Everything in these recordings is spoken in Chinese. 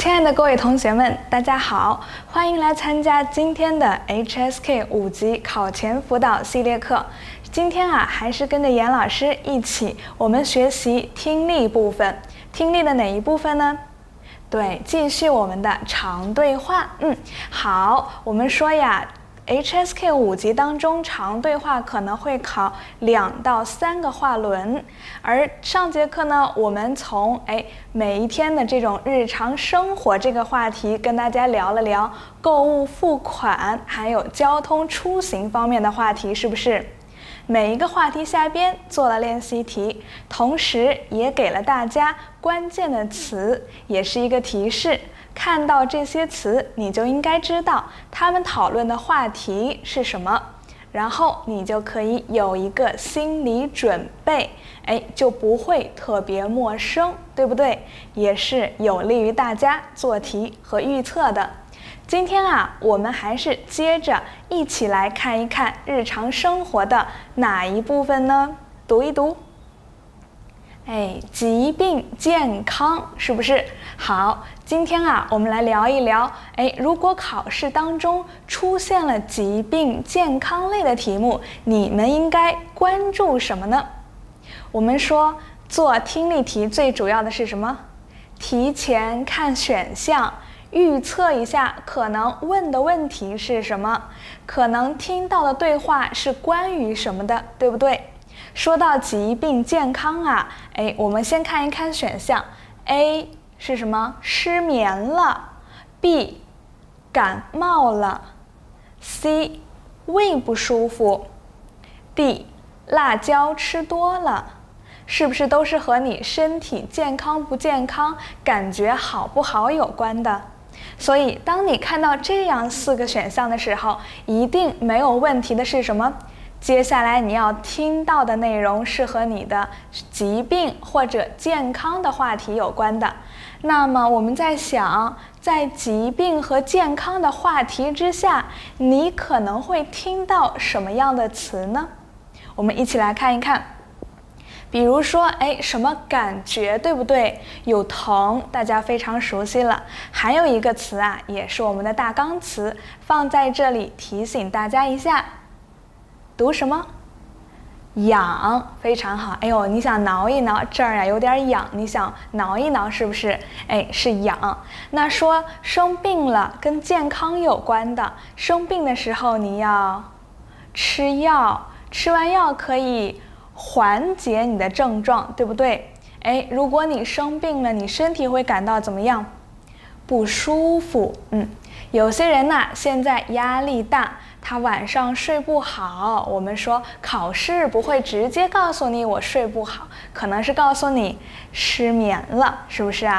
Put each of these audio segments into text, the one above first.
親愛的各位同學們，大家好，歡迎來參加今天的 HSK 5級考前輔導系列課。今天還是跟着嚴老師一起，我們學習聽力部分。聽力的哪一部分呢？對，繼續我們的長對話。好，我們說呀，HSK 5級當中長對話可能會考2到3個話輪，而上節課呢，我們從每一天的這種日常生活這個話題跟大家聊了聊購物付款，還有交通出行方面的話題，是不是？每一個話題下邊做了練習題，同時也給了大家關鍵的詞，也是一個提示。看到這些詞，你就應該知道他們討論的話題是什麼，然後你就可以有一個心理準備，就不會特別陌生，对不对？也是有利於大家做題和預測的。今天我們還是接着一起來看一看日常生活的哪一部分呢？讀一讀。疾病健康是不是？好，今天我們來聊一聊，如果考試當中出現了疾病健康類的題目，你們應該關注什麼呢？我們說做聽力題最主要的是什麼？提前看選項，預測一下可能問的問題是什麼，可能听到的對話是關於什麼的，對不对？說到疾病健康我們先看一看選項。 A 是什麼？失眠了。 B 感冒了。 C 胃不舒服。 D 辣椒吃多了。是不是都是和你身體健康不健康，感覺好不好有關的？所以當你看到這樣4個選項的時候，一定沒有問題的是什麼？接下來你要聽到的內容是和你的疾病或者健康的話題有關的。那麼我們在想，在疾病和健康的話題之下，你可能會聽到什麼樣的詞呢？我們一起來看一看。比如說什麼感覺，對不對？有疼，大家非常熟悉了。還有一個詞也是我們的大綱詞，放在這裡提醒大家一下。讀什麼？癢，非常好。你想挠一挠，這兒有點癢，你想挠一挠，是不是？是癢。那說生病了，跟健康有關的，生病的時候你要吃藥，吃完药可以緩解你的症狀，對不對？如果你生病了，你身體會感到怎麼樣？不舒服。有些人現在壓力大，他晚上睡不好。我們說考試不會直接告訴你我睡不好，可能是告訴你失眠了，是不是？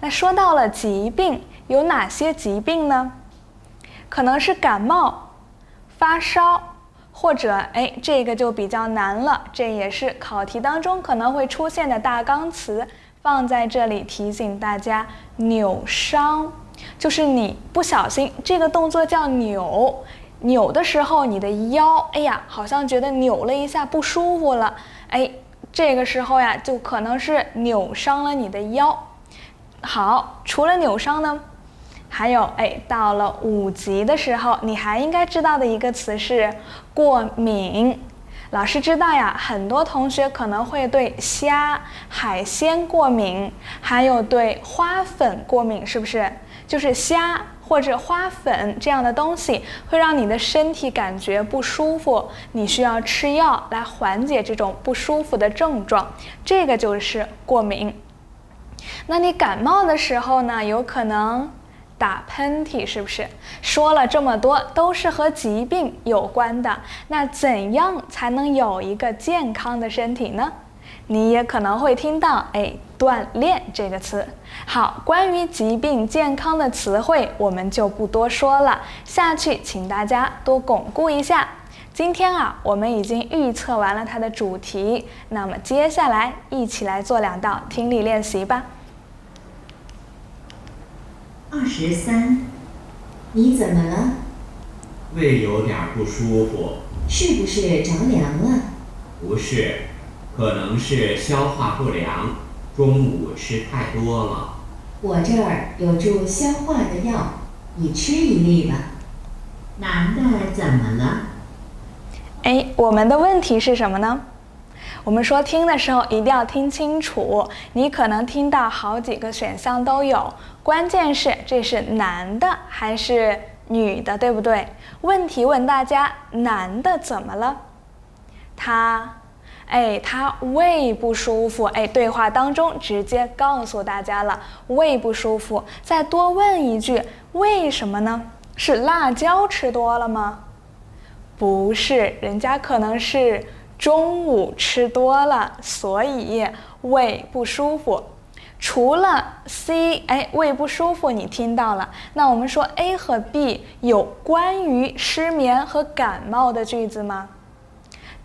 那說到了疾病，有哪些疾病呢？可能是感冒、發燒，或者這個就比較難了，這也是考題當中可能會出現的大綱詞，放在這裡提醒大家。扭傷，就是你不小心，這個動作叫扭，扭的時候你的腰好像覺得扭了一下不舒服了，這個時候就可能是扭傷了你的腰。好，除了扭傷呢，還有到了5級的时候，你還應該知道的一個詞是過敏。老師知道很多同學可能會對蝦、海鮮過敏，還有對花粉過敏，是不是？就是蝦或者花粉這樣的東西會讓你的身體感覺不舒服，你需要吃藥來緩解這種不舒服的症狀，這個就是過敏。那你感冒的時候呢，有可能打噴嚏，是不是？說了這麼多都是和疾病有關的，那怎樣才能有一個健康的身體呢？你也可能会听到锻炼這個詞。好，關於疾病健康的詞彙我們就不多說了，下去請大家多鞏固一下。今天我們已經預測完了它的主題，那麼接下來一起來做2道聽力練習吧。23，你怎麼了？胃有點不舒服。是不是着涼了？不是，可能是消化不良，中午吃太多了。我這兒有助消化的藥，你吃一粒吧。男的怎麼了？哎，我們的問題是什麼呢？我們說聽的時候一定要听清楚，你可能听到好幾個選項都有，關鍵是這是男的還是女的，對不對？問題問大家，男的怎麼了？他胃不舒服，對話當中直接告訴大家了，胃不舒服。再多問一句，為什麼呢？是辣椒吃多了嗎？不是，人家可能是中午吃多了，所以胃不舒服。除了 C， 胃不舒服你听到了，那我们说 A 和 B 有關於失眠和感冒的句子嗎？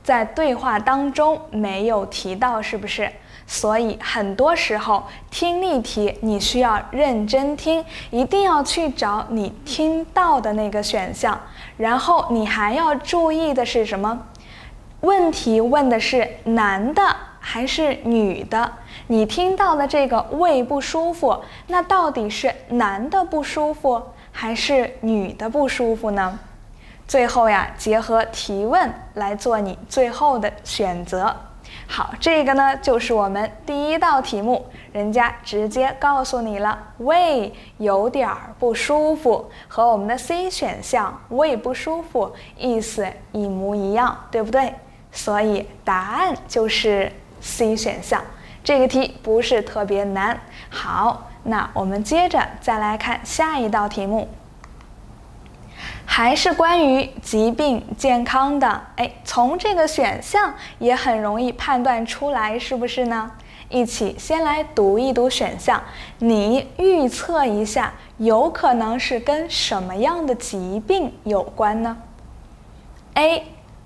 在對話當中沒有提到，是不是？所以很多時候聽力題你需要認真聽，一定要去找你聽到的那個選項，然後你還要注意的是什麼？問題問的是男的還是女的？你聽到的這個胃不舒服，那到底是男的不舒服還是女的不舒服呢？最後呀，結合提問來做你最後的選擇。好，這個呢就是我們第一道題目，人家直接告訴你了，胃有點不舒服，和我們的 C 選項胃不舒服意思一模一樣，對不對？所以答案就是 C 選項。這個題不是特別難。好，那我們接着再來看下一道題目。還是關於疾病健康的，從這個選項也很容易判斷出來，是不是呢？一起先來讀一讀選項，你預測一下，有可能是跟什麼樣的疾病有關呢？ A.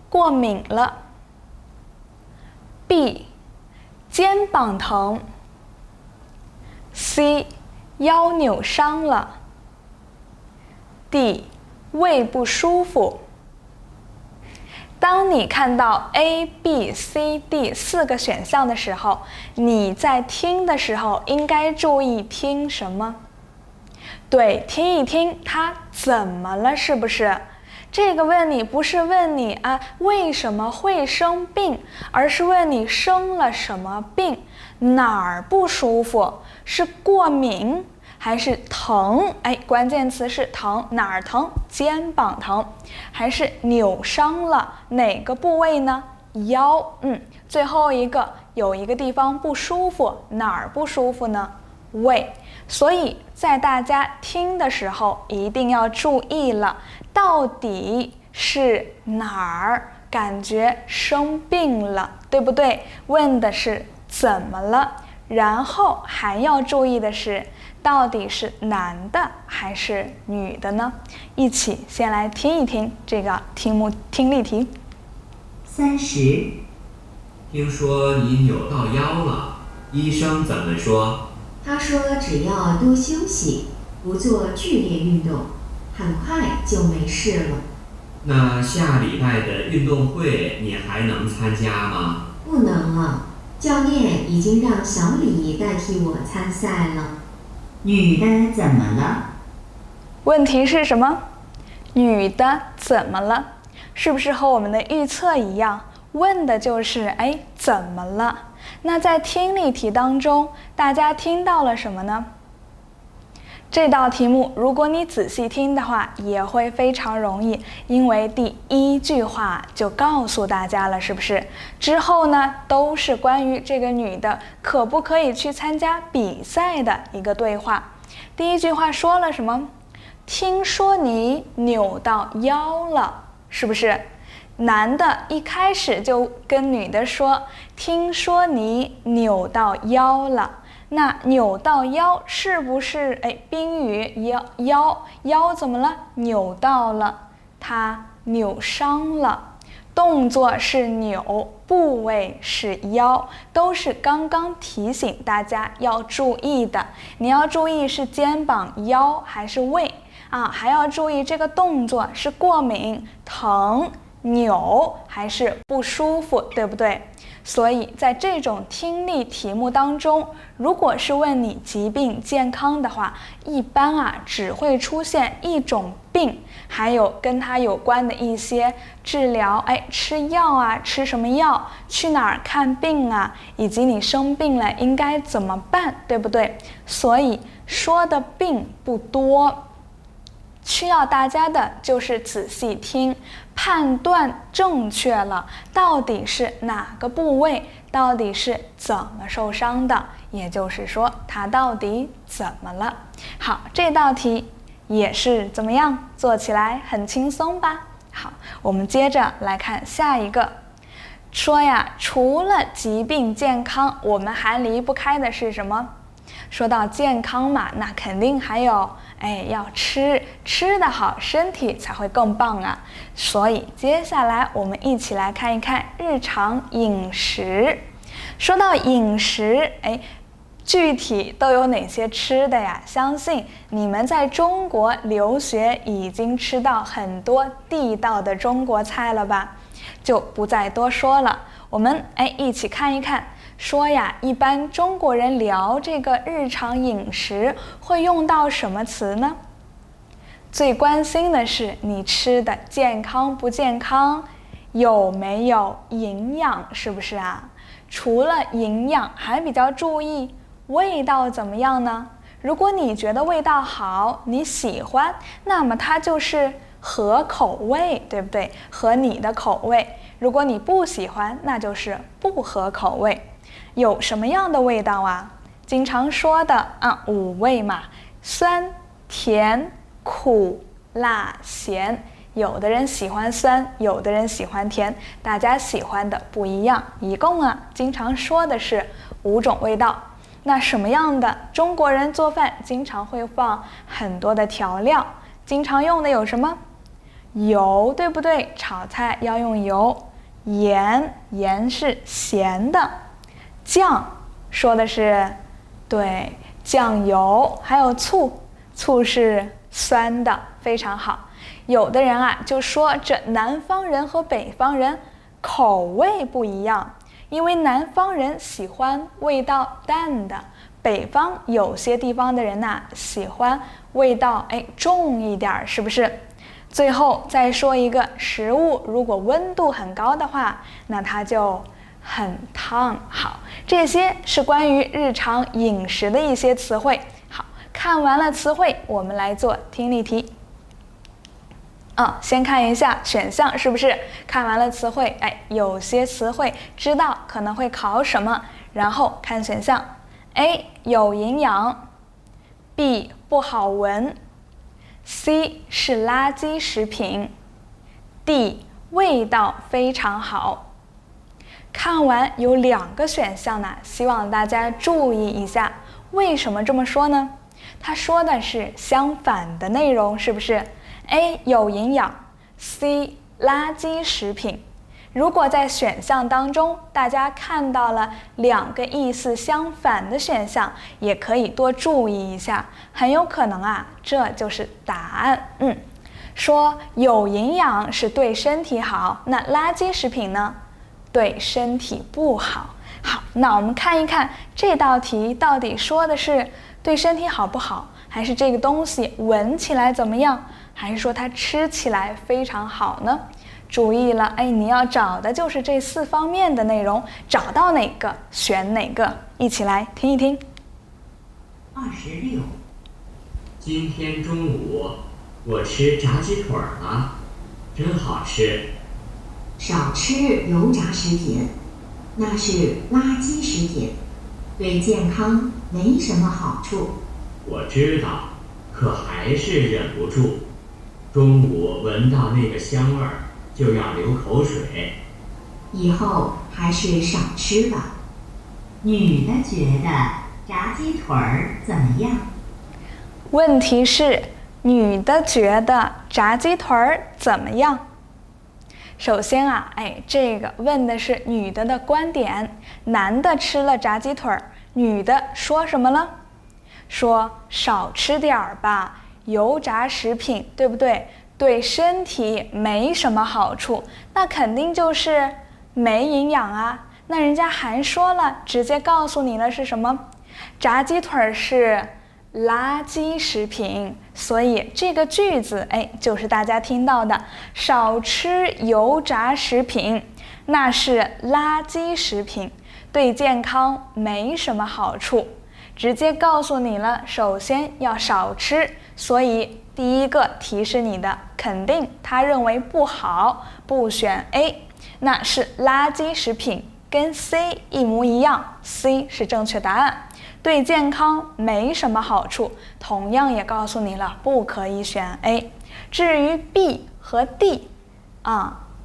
過敏了。 B. 肩膀疼。 C. 腰扭傷了。 D. 胃不舒服。當你看到 A、B、C、D 4個選項的時候，你在聽的時候應該注意聽什麼？對，聽一聽他怎麼了，是不是？這個問你不是問你為什麼會生病，而是問你生了什麼病，哪兒不舒服？是過敏還是疼？關鍵詞是疼，哪兒疼？肩膀疼。還是扭傷了哪個部位呢？腰。最後一個有一個地方不舒服，哪兒不舒服呢？胃。所以在大家聽的時候一定要注意了，到底是哪兒感覺生病了，對不對？問的是怎麼了，然後還要注意的是到底是男的還是女的呢？一起先來聽一聽這個題目聽力題。30。聽說你扭到腰了，醫生怎麼說？他說只要多休息，不做劇烈運動，很快就沒事了。那下禮拜的運動會你還能參加嗎？不能了，教練已經讓小李代替我參賽了。女的怎麼了？問題是什麼？女的怎麼了？是不是和我們的預測一樣？問的就是怎麼了？那在聽力題當中，大家聽到了什麼呢？這道題目如果你仔細聽的話，也會非常容易，因為第一句話就告訴大家了，是不是？之後呢，都是關於這個女的可不可以去參加比賽的一個對話。第一句話說了什麼？聽說你扭到腰了，是不是？男的一開始就跟女的說，聽說你扭到腰了。那扭到腰是不是宾語？腰怎麼了？扭到了，他扭傷了。動作是扭，部位是腰，都是剛剛提醒大家要注意的。你要注意是肩膀、腰還是胃還要注意這個動作是過敏、疼、扭還是不舒服，對不對？所以在這種聽力題目當中，如果是問你疾病健康的話，一般啊只會出現一種病，還有跟它有關的一些治療，吃藥啊，吃什麼藥，去哪兒看病啊，以及你生病了應該怎麼辦，對不對？所以說的病不多，需要大家的就是仔細聽，判斷正確了，到底是哪個部位，到底是怎麼受傷的，也就是說它到底怎麼了。好，這道題也是怎麼樣，做起來很輕鬆吧？好，我們接着來看下一個，說呀，除了疾病健康，我們還離不開的是什麼？說到健康嘛，那肯定還有要吃得好，身體才会更棒啊。所以接下来我們一起來看一看日常飲食。說到飲食，具體都有哪些吃的呀？相信你們在中國留學已經吃到很多地道的中國菜了吧？就不再多說了，我們一起看一看。說呀，一般中國人聊這個日常飲食會用到什麼詞呢？最關心的是你吃的健康不健康，有沒有營養，是不是啊？除了營養，還比較注意味道怎麼樣呢？如果你覺得味道好，你喜歡，那麼它就是合口味，對不對？合你的口味。如果你不喜歡，那就是不合口味。有什麼樣的味道啊？經常說的五味嘛，酸、甜、苦、辣、鹹。有的人喜歡酸，有的人喜歡甜，大家喜歡的不一樣。一共經常說的是5種味道。那什麼樣的中國人做飯經常會放很多的調料？經常用的有什麼？油，對不對？炒菜要用油。鹽，鹽是鹹的。醬，說的是對，醬油。還有醋，醋是酸的，非常好。有的人就說這南方人和北方人口味不一樣，因為南方人喜歡味道淡的，北方有些地方的人喜歡味道重一點，是不是？最後再說一個，食物如果溫度很高的話，那它就很燙。好，這些是關於日常飲食的一些詞彙。好，看完了詞彙，我們來做聽力題。先看一下選項，是不是？看完了詞彙，有些詞彙知道可能會考什麼，然後看選項。A 有營養， B 不好聞， C 是垃圾食品， D 味道非常好。看完有2個選項呢，希望大家注意一下。為什麼這麼說呢？他說的是相反的內容，是不是？ A 有營養， C 垃圾食品。如果在選項當中大家看到了2個意思相反的選項，也可以多注意一下，很有可能這就是答案。說有營養是对身體好，那垃圾食品呢？对身體不好。好，那我們看一看這道題到底說的是對身體好不好，還是這個東西聞起來怎麼樣，還是說它吃起來非常好呢？注意了，你要找的就是這4方面的內容，找到哪個選哪個，一起來聽一聽。26，今天中午我吃炸雞腿了，真好吃。少吃油炸食品，那是垃圾食品，對健康沒什麼好處。我知道，可還是忍不住。中午聞到那個香味兒，就要流口水。以後還是少吃吧。女的覺得炸雞腿怎麼樣？問題是，女的覺得炸雞腿怎麼樣？首先這個問的是女的的觀點，男的吃了炸雞腿，女的說什麼了？說少吃點兒吧，油炸食品，對不对？對身體沒什麼好處，那肯定就是沒營養啊。那人家還說了，直接告訴你了是什麼？炸雞腿是垃圾食品，所以這個句子就是大家聽到的少吃油炸食品，那是垃圾食品，對健康沒什麼好處。直接告訴你了，首先要少吃，所以第一個提示你的肯定他認為不好，不選 A， 那是垃圾食品，跟 C 一模一樣， C 是正確答案。對健康沒什麼好處，同樣也告訴你了，不可以選 A。至於 B 和 D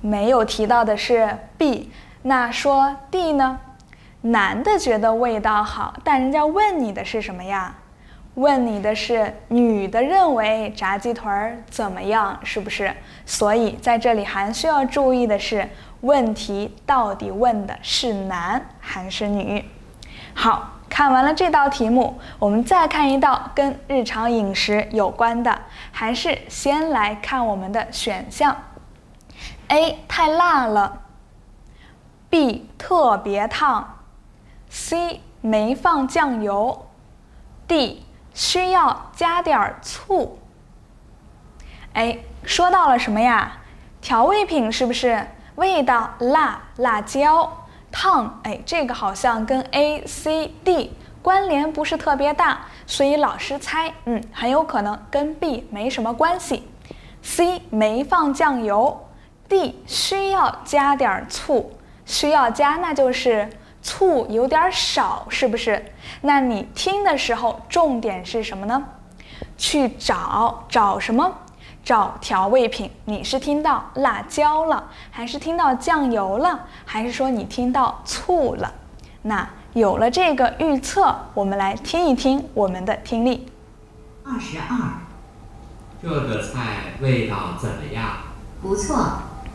沒有提到的是 B， 那說 D 呢？男的覺得味道好，但人家問你的是什麼呀？問你的是女的認為炸雞腿怎麼樣，是不是？所以在這裡還需要注意的是，問題到底問的是男還是女？好，看完了這道題目，我們再看一道跟日常飲食有關的，還是先來看我們的選項。A 太辣了， B 特別燙， C 沒放醬油， D 需要加點醋。說到了什麼呀？調味品是不是？味道辣，辣椒，燙，這個好像跟 A、C、D 關聯不是特別大，所以老師猜，很有可能跟 B 沒什麼關係。C 沒放醬油， D 需要加點醋，需要加那就是醋有點少，是不是？那你聽的時候重點是什麼呢？去找什麼？找調味品。你是聽到辣椒了，還是聽到醬油了，還是說你听到醋了？那有了這個預測，我們來聽一聽我們的聽力。22，這個菜味道怎麼樣？不錯，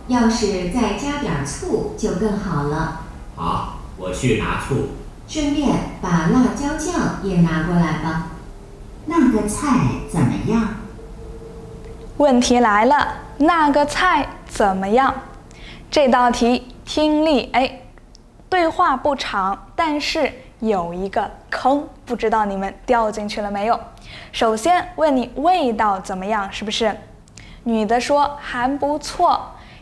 要是再加點醋就更好了。好，我去拿醋。順便把辣椒醬也拿過來吧。那個菜怎麼樣？問題來了，那個菜怎麼樣？這道題聽力對話不長，但是有一個坑，不知道你們掉進去了沒有？首先問你味道怎麼樣，是不是？女的說還不錯，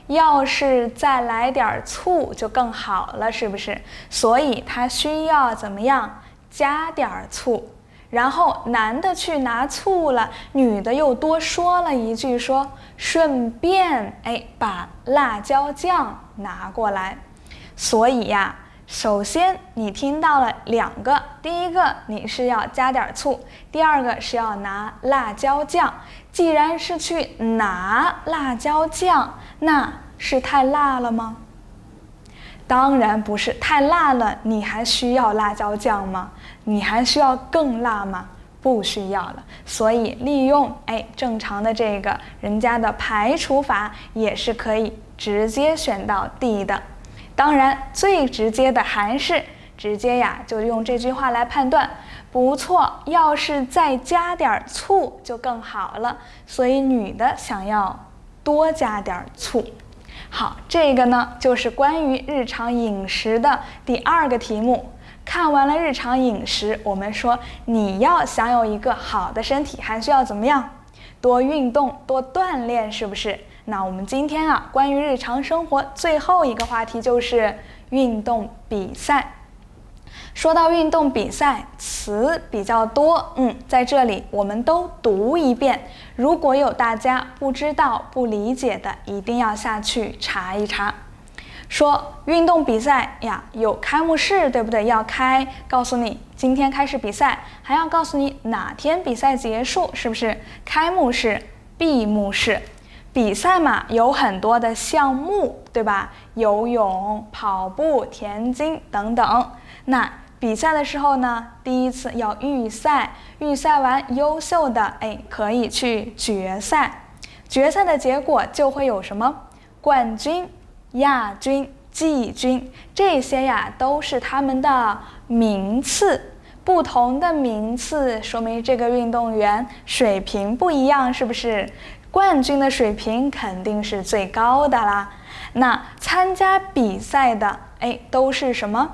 要是再來點醋就更好了，是不是？所以她需要怎麼樣？加點醋。然後男的去拿醋了，女的又多說了一句，說順便把辣椒醬拿過來。所以呀，首先你听到了2個，第一個你是要加點醋，第二個是要拿辣椒醬。既然是去拿辣椒醬，那是太辣了嗎？當然不是，太辣了，你還需要辣椒醬嗎？你還需要更辣嗎？不需要了。所以利用正常的這個人家的排除法，也是可以直接選到 D 的。當然最直接的還是直接呀，就用這句話來判斷。不錯，要是再加點醋就更好了。所以女的想要多加點醋。好，這個呢就是關於日常飲食的第2個題目。看完了日常飲食，我們說你要想有一個好的身體，還需要怎麼樣？多運動，多鍛鍊，是不是？那我們今天關於日常生活最後一個話題就是運動比賽。說到運動比賽，詞比較多，在這裡我們都讀一遍。如果有大家不知道、不理解的，一定要下去查一查。說運動比賽呀，有開幕式，對不對？要開，告訴你今天開始比賽，還要告訴你哪天比賽結束，是不是？開幕式、閉幕式。比賽嘛，有很多的項目，對吧？游泳、跑步、田徑等等。那比賽的時候呢，第一次要預賽，預賽完優秀的可以去決賽，決賽的結果就會有什麼？冠軍、亞軍、季軍，這些呀都是他們的名次。不同的名次說明這個運動員水平不一樣，是不是？冠軍的水平肯定是最高的啦。那參加比賽的都是什麼？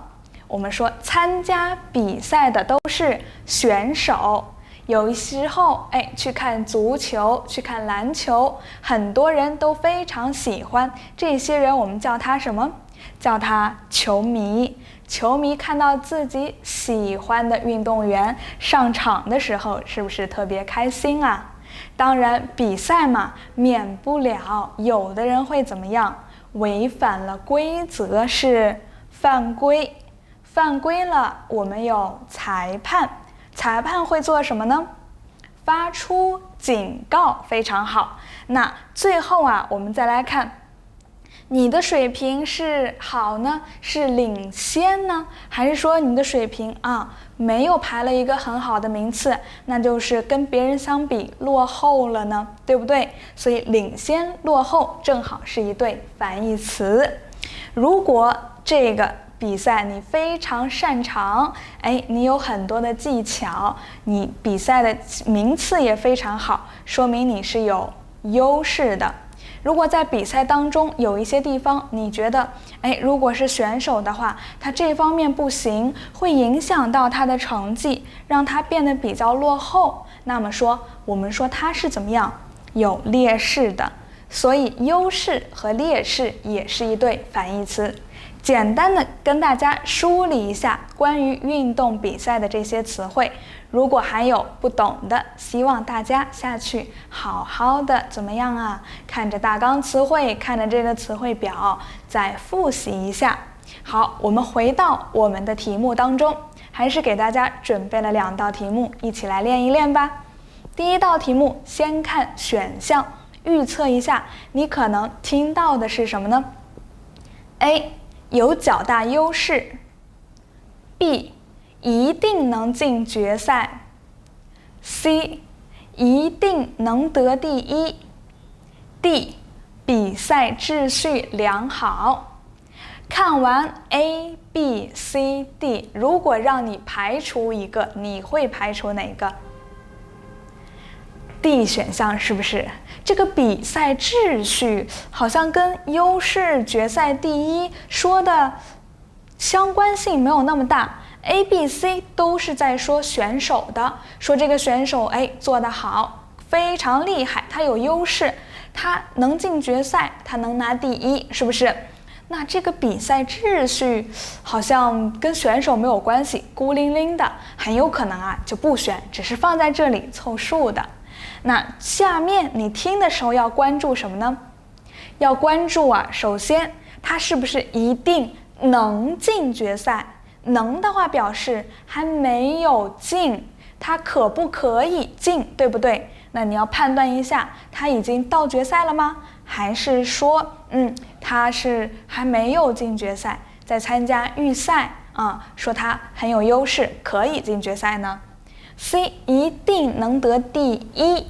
我們說參加比賽的都是選手。有時候，去看足球，去看籃球，很多人都非常喜歡。這些人我們叫他什麼？叫他球迷。球迷看到自己喜歡的運動員上場的時候，是不是特別開心啊？當然，比賽嘛，免不了有的人會怎麼樣？違反了規則，是犯規。犯規了，我們有裁判。裁判會做什麼呢？發出警告，非常好。那最後啊，我們再來看，你的水平是好呢，是領先呢，還是說你的水平沒有排了一個很好的名次，那就是跟別人相比落後了呢，對不對？所以領先落後正好是一对反义詞。如果这個比賽你非常擅長，你有很多的技巧，你比賽的名次也非常好，說明你是有優勢的。如果在比賽當中有一些地方你覺得，如果是選手的話，他這方面不行，會影響到他的成績，讓他變得比較落後，那麼我們說他是怎麼樣？有劣勢的。所以優勢和劣勢也是一对反義詞。簡單的跟大家梳理一下關於運動比賽的這些詞彙，如果還有不懂的，希望大家下去好好的怎麼樣啊？看着大綱詞彙，看着這個詞彙表，再複習一下。好，我們回到我們的題目當中，還是給大家準備了2道題目，一起來練一練吧。第一道題目，先看選項，預測一下你可能聽到的是什麼呢？ A 有較大優勢， B 一定能進決賽， C 一定能得第一， D 比賽秩序良好。看完 A、B、C、D， 如果讓你排除一個，你會排除哪個？ D 選項是不是？這個比賽秩序好像跟優勢決賽第一說的相關性沒有那麼大。A、B、C 都是在說選手的，說這個選手做得好，非常厲害，他有優勢，他能進決賽，他能拿第一，是不是？那這個比賽秩序好像跟選手沒有關係，孤零零的，很有可能就不選，只是放在這裡湊數的。那下面你聽的時候要關注什麼呢？要關注首先他是不是一定能進決賽？能的話表示還沒有進，他可不可以進，對不對？那你要判斷一下，他已經到決賽了嗎？還是說他是還沒有進決賽，在參加預賽說他很有優勢，可以進決賽呢？C 一定能得第一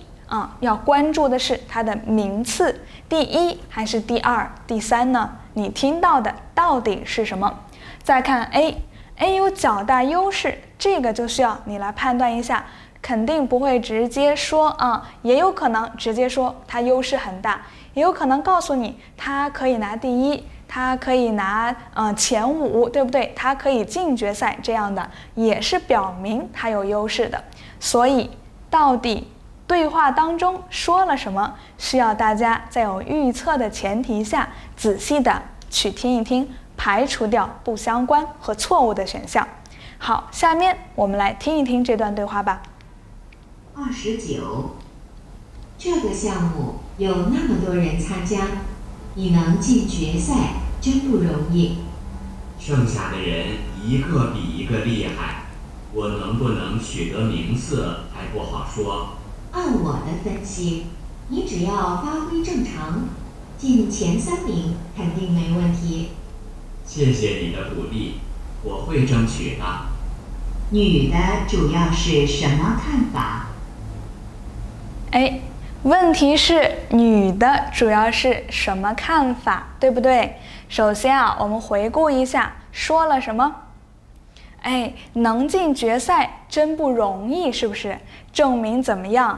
要關注的是他的名次，第一還是第二、第三呢？你聽到的到底是什麼？再看 A 有較大優勢，這個就需要你來判斷一下，肯定不會直接說也有可能直接說他優勢很大，也有可能告訴你他可以拿第一，他可以拿前5，對不对？他可以進決賽，這樣的也是表明他有優勢的。所以到底對話當中說了什麼，需要大家在有預測的前提下，仔細的去聽一聽，排除掉不相關和錯誤的選項。好，下面我們來聽一聽這段對話吧。29，這個項目有那麼多人參加，你能進決賽真不容易。剩下的人一個比一個厲害，我能不能取得名次還不好說。按我的分析，你只要發揮正常，進前3名肯定沒問題。謝謝你的鼓勵，我會爭取的。女的主要是什麼看法？問題是女的主要是什麼看法，對不對？首先我們回顧一下說了什麼。能進決賽真不容易，是不是？證明怎麼樣？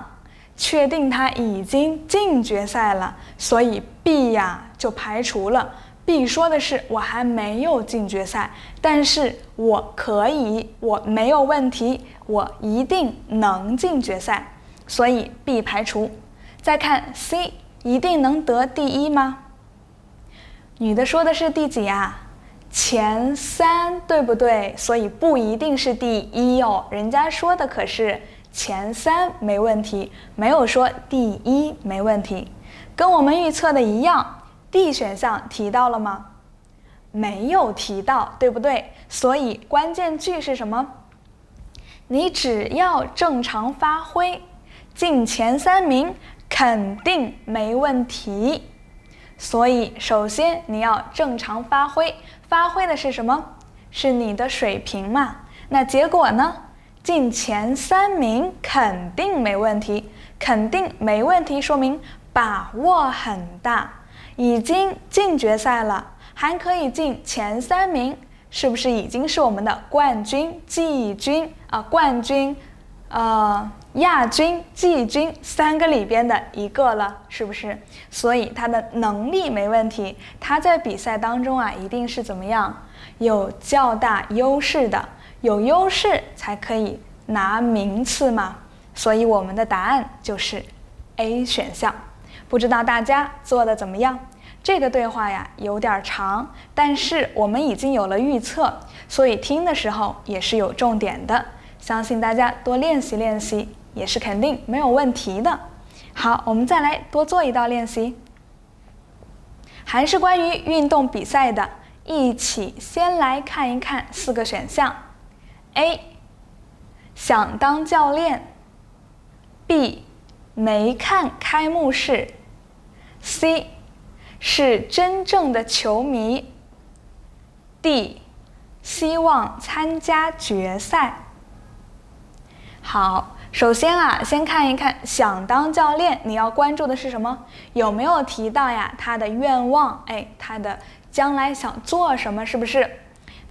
確定他已經進決賽了，所以 B 就排除了。B B 說的是我還沒有進決賽，但是我可以，我沒有問題，我一定能進決賽，所以 B 排除。再看 C， 一定能得第一嗎？女的說的是第幾啊？前3，对不對？所以不一定是第一哦，人家說的可是前3沒問題，沒有說第一沒問題。跟我們預測的一樣，D 選項提到了嗎？沒有提到，對不對？所以關鍵句是什麼？你只要正常發揮，進前3名肯定沒問題。所以首先你要正常發揮，發揮的是什麼？是你的水平嘛。那結果呢？進前3名肯定沒問題，肯定沒問題說明把握很大，已經進決賽了，還可以進前3名，是不是已經是我們的冠軍、季軍啊？冠軍、亞軍、季軍3個裡邊的一個了，是不是？所以他的能力沒問題，他在比賽當中啊，一定是怎麼樣？有較大優勢的，有優勢才可以拿名次嘛。所以我們的答案就是 A 選項。不知道大家做的怎麼樣？這個對話呀有點長，但是我們已經有了預測，所以聽的時候也是有重點的。相信大家多練習練習，也是肯定沒有問題的。好，我們再來多做一道練習，還是關於運動比賽的，一起先來看一看4個選項。A， 想當教練。B， 沒看開幕式。C， 是真正的球迷。D， 希望參加決賽。好，首先啊，先看一看想當教練，你要關注的是什麼？有沒有提到呀他的願望？他的將來想做什麼？是不是？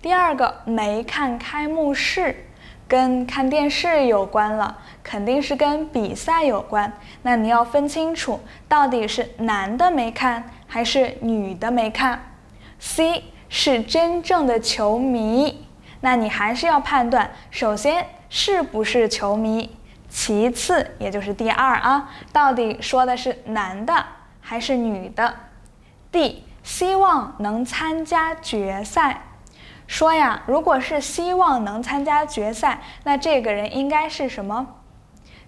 第二個，沒看開幕式，跟看電視有關了，肯定是跟比賽有關。那你要分清楚，到底是男的沒看，還是女的沒看。C， 是真正的球迷，那你還是要判断，首先是不是球迷，其次也就是第二啊，到底說的是男的還是女的。D， 希望能參加決賽。說呀，如果是希望能參加決賽，那這個人應該是什麼？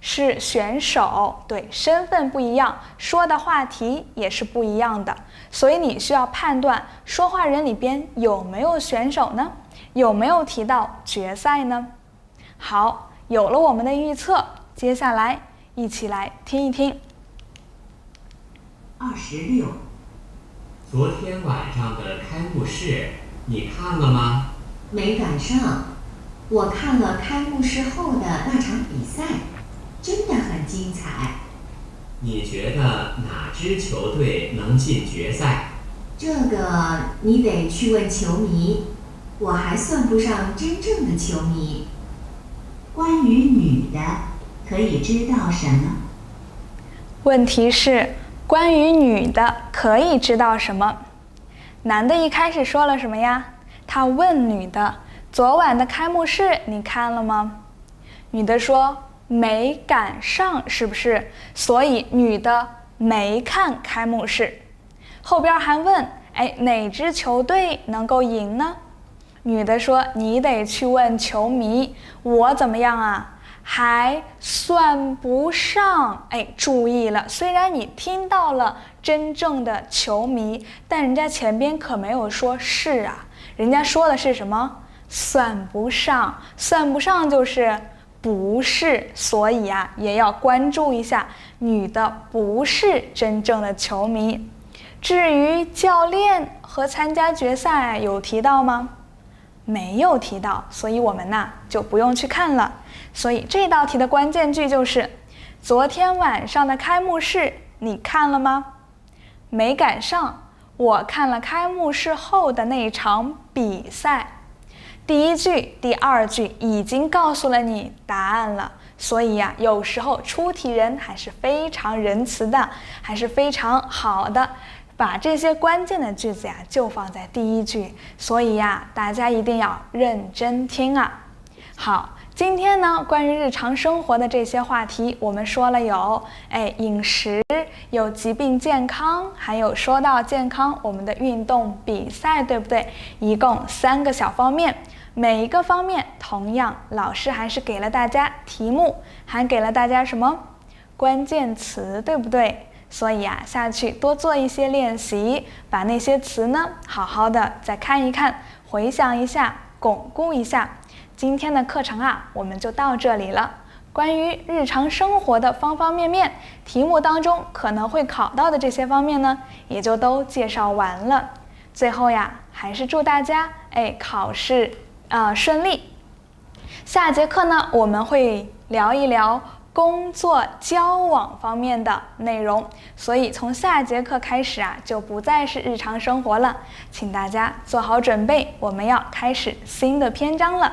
是選手，對，身份不一樣，說的話題也是不一樣的，所以你需要判斷說話人裡邊有沒有選手呢？有沒有提到決賽呢？好，有了我們的預測，接下來一起來聽一聽。26，昨天晚上的開幕式你看了嗎？沒趕上，我看了開幕式後的那場比賽，真的很精彩。你覺得哪支球隊能進決賽？這個你得去問球迷，我還算不上真正的球迷。關於女的，可以知道什麼？問題是，關於女的可以知道什麼？男的一開始說了什麼呀？他問女的，昨晚的開幕式你看了嗎？女的說沒趕上，是不是？所以女的沒看開幕式。後邊還問，哪支球隊能夠贏呢？女的說你得去問球迷，我怎麼樣啊？還算不上。注意了，雖然你听到了真正的球迷，但人家前邊可沒有說是啊，人家說的是什麼？算不上，算不上就是不是，所以啊，也要關注一下，女的不是真正的球迷。至於教練和參加決賽有提到嗎？沒有提到，所以我們就不用去看了。所以這道題的關鍵句就是昨天晚上的開幕式你看了嗎？沒趕上，我看了開幕式後的那場比賽。第一句、第二句已經告訴了你答案了，所以呀，有時候出題人還是非常仁慈的，還是非常好的，把這些關鍵的句子呀就放在第一句，所以呀，大家一定要認真聽啊。好，今天呢，關於日常生活的這些話題，我們說了有，飲食，有疾病健康，還有說到健康，我們的運動比賽，對不對？一共3個小方面，每一個方面同樣，老師還是給了大家題目，還給了大家什麼？關鍵詞，對不對？所以啊，下去多做一些練習，把那些詞呢，好好的再看一看，回想一下，鞏固一下。今天的課程啊，我們就到這裡了。關於日常生活的方方面面，題目當中可能會考到的這些方面呢，也就都介紹完了。最後呀，還是祝大家考試順利。下節課呢，我們會聊一聊工作交往方面的內容，所以從下節課開始啊，就不再是日常生活了，請大家做好準備，我們要開始新的篇章了。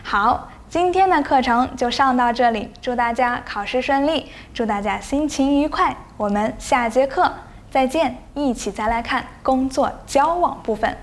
好，今天的課程就上到這裡，祝大家考試順利，祝大家心情愉快，我們下節課再見，一起再來看工作交往部分。